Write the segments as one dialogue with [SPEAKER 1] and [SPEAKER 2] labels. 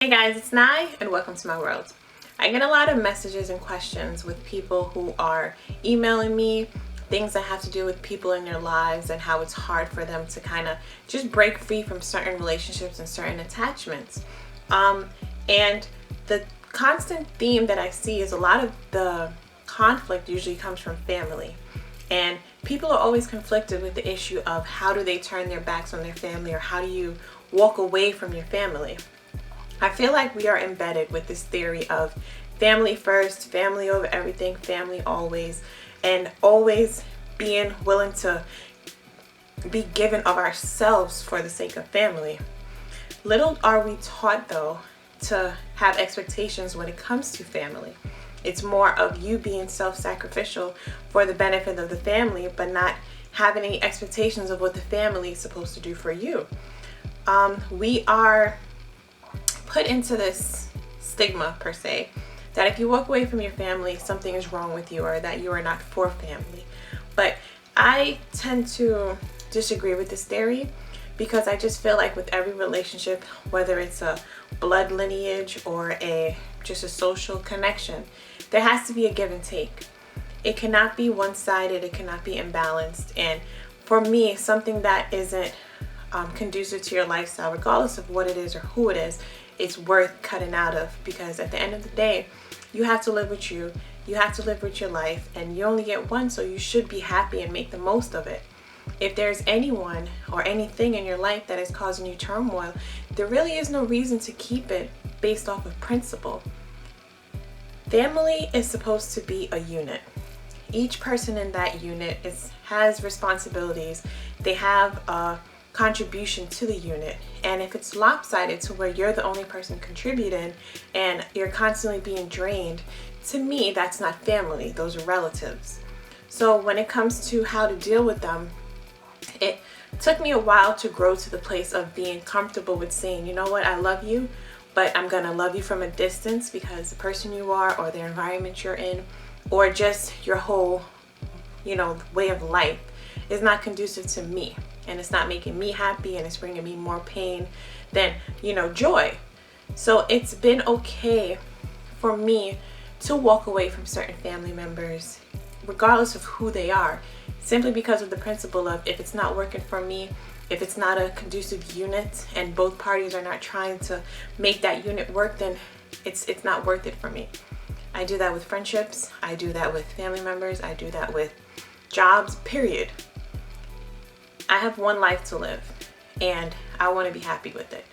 [SPEAKER 1] Hey guys, it's Nye and welcome to my world. I get a lot of messages and questions with people who are emailing me things that have to do with people in their lives and how it's hard for them to kind of just break free from certain relationships and certain attachments. And the constant theme that I see is a lot of the conflict usually comes from family. And people are always conflicted with the issue of how do they turn their backs on their family, or how do you walk away from your family. I feel like we are embedded with this theory of family first, family over everything, family always, and always being willing to be given of ourselves for the sake of family. Little are we taught, though, to have expectations when it comes to family. It's more of you being self-sacrificial for the benefit of the family, but not having any expectations of what the family is supposed to do for you. We are put into this stigma, per se, that if you walk away from your family, something is wrong with you, or that you are not for family. But I tend to disagree with this theory, because I just feel like with every relationship, whether it's a blood lineage or just a social connection, there has to be a give and take. It cannot be one-sided, it cannot be imbalanced. And for me, something that isn't conducive to your lifestyle, regardless of what it is or who it is, it's worth cutting out of, because at the end of the day, you have to live with you have to live with your life, and you only get one, so you should be happy and make the most of it. If there's anyone or anything in your life that is causing you turmoil, there really is no reason to keep it based off of principle. Family is supposed to be a unit. Each person in that unit has responsibilities. They have a contribution to the unit, and if it's lopsided to where you're the only person contributing and you're constantly being drained, to me, that's not family. Those are relatives. So when it comes to how to deal with them, it took me a while to grow to the place of being comfortable with saying, you know what, I love you, but I'm gonna love you from a distance, because the person you are, or the environment you're in, or just your whole way of life is not conducive to me, and it's not making me happy, and it's bringing me more pain than joy. So it's been okay for me to walk away from certain family members, regardless of who they are, simply because of the principle of, if it's not working for me, if it's not a conducive unit and both parties are not trying to make that unit work, then it's not worth it for me. I do that with friendships, I do that with family members, I do that with jobs, period. I have one life to live, and I want to be happy with it.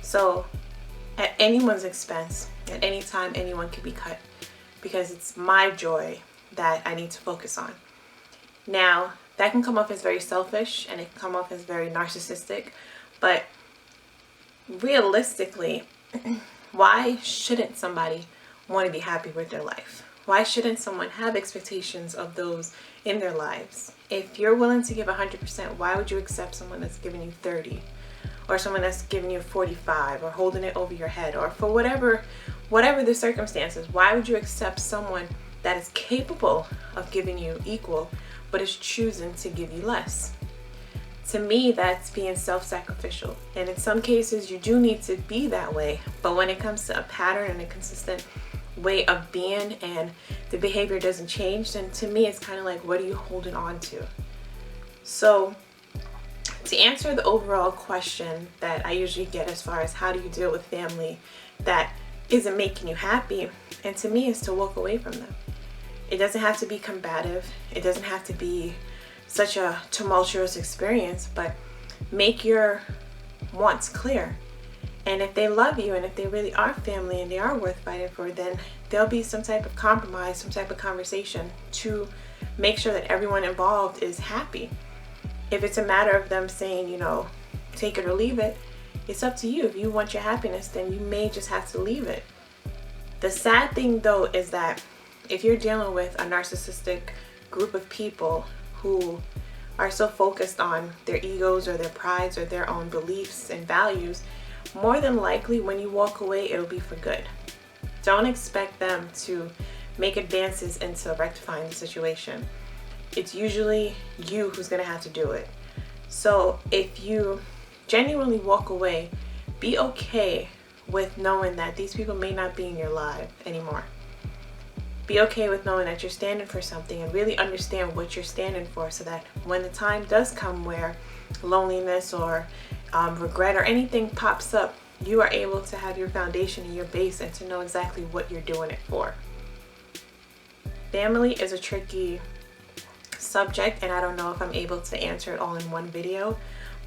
[SPEAKER 1] So at anyone's expense, at any time, anyone can be cut, because it's my joy that I need to focus on. Now, that can come off as very selfish, and it can come off as very narcissistic, but realistically, why shouldn't somebody want to be happy with their life? Why shouldn't someone have expectations of those in their lives? If you're willing to give 100%, why would you accept someone that's giving you 30, or someone that's giving you 45, or holding it over your head, or for whatever the circumstances? Why would you accept someone that is capable of giving you equal, but is choosing to give you less? To me, that's being self-sacrificial. And in some cases, you do need to be that way. But when it comes to a pattern and a consistent way of being, and the behavior doesn't change, then to me, it's kind of like, what are you holding on to? So to answer the overall question that I usually get, as far as how do you deal with family that isn't making you happy, and to me, is to walk away from them. It doesn't have to be combative. It doesn't have to be such a tumultuous experience, but make your wants clear. And if they love you, and if they really are family and they are worth fighting for, then there'll be some type of compromise, some type of conversation to make sure that everyone involved is happy. If it's a matter of them saying, take it or leave it, it's up to you. If you want your happiness, then you may just have to leave it. The sad thing, though, is that if you're dealing with a narcissistic group of people who are so focused on their egos or their prides or their own beliefs and values, more than likely when you walk away, it'll be for good. Don't expect them to make advances into rectifying the situation. It's usually you who's going to have to do it. So if you genuinely walk away, be okay with knowing that these people may not be in your life anymore. Be okay with knowing that you're standing for something, and really understand what you're standing for, so that when the time does come where loneliness or regret or anything pops up, you are able to have your foundation and your base, and to know exactly what you're doing it for. Family is a tricky subject, and I don't know if I'm able to answer it all in one video,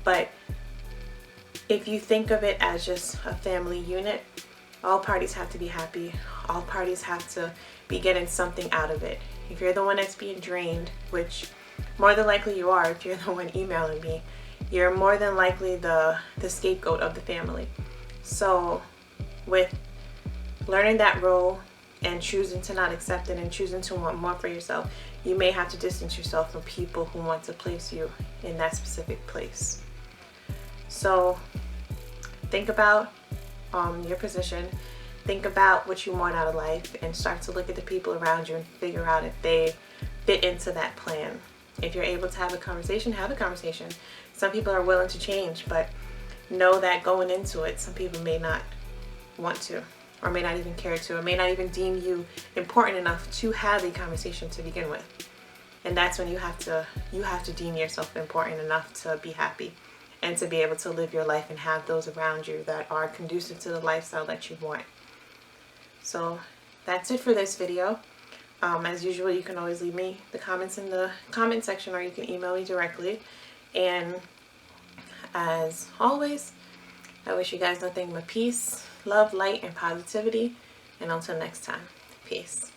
[SPEAKER 1] but if you think of it as just a family unit, all parties have to be happy. All parties have to be getting something out of it. If you're the one that's being drained, which more than likely you are if you're the one emailing me, you're more than likely the scapegoat of the family. So with learning that role and choosing to not accept it and choosing to want more for yourself, you may have to distance yourself from people who want to place you in that specific place. So think about your position. Think about what you want out of life, and start to look at the people around you and figure out if they fit into that plan. If you're able to have a conversation, have a conversation. Some people are willing to change, but know that going into it, some people may not want to, or may not even care to, or may not even deem you important enough to have a conversation to begin with. And that's when you have to deem yourself important enough to be happy and to be able to live your life and have those around you that are conducive to the lifestyle that you want. So that's it for this video. As usual, you can always leave me the comments in the comment section, or you can email me directly. And as always, I wish you guys nothing but peace, love, light, and positivity. And until next time, peace.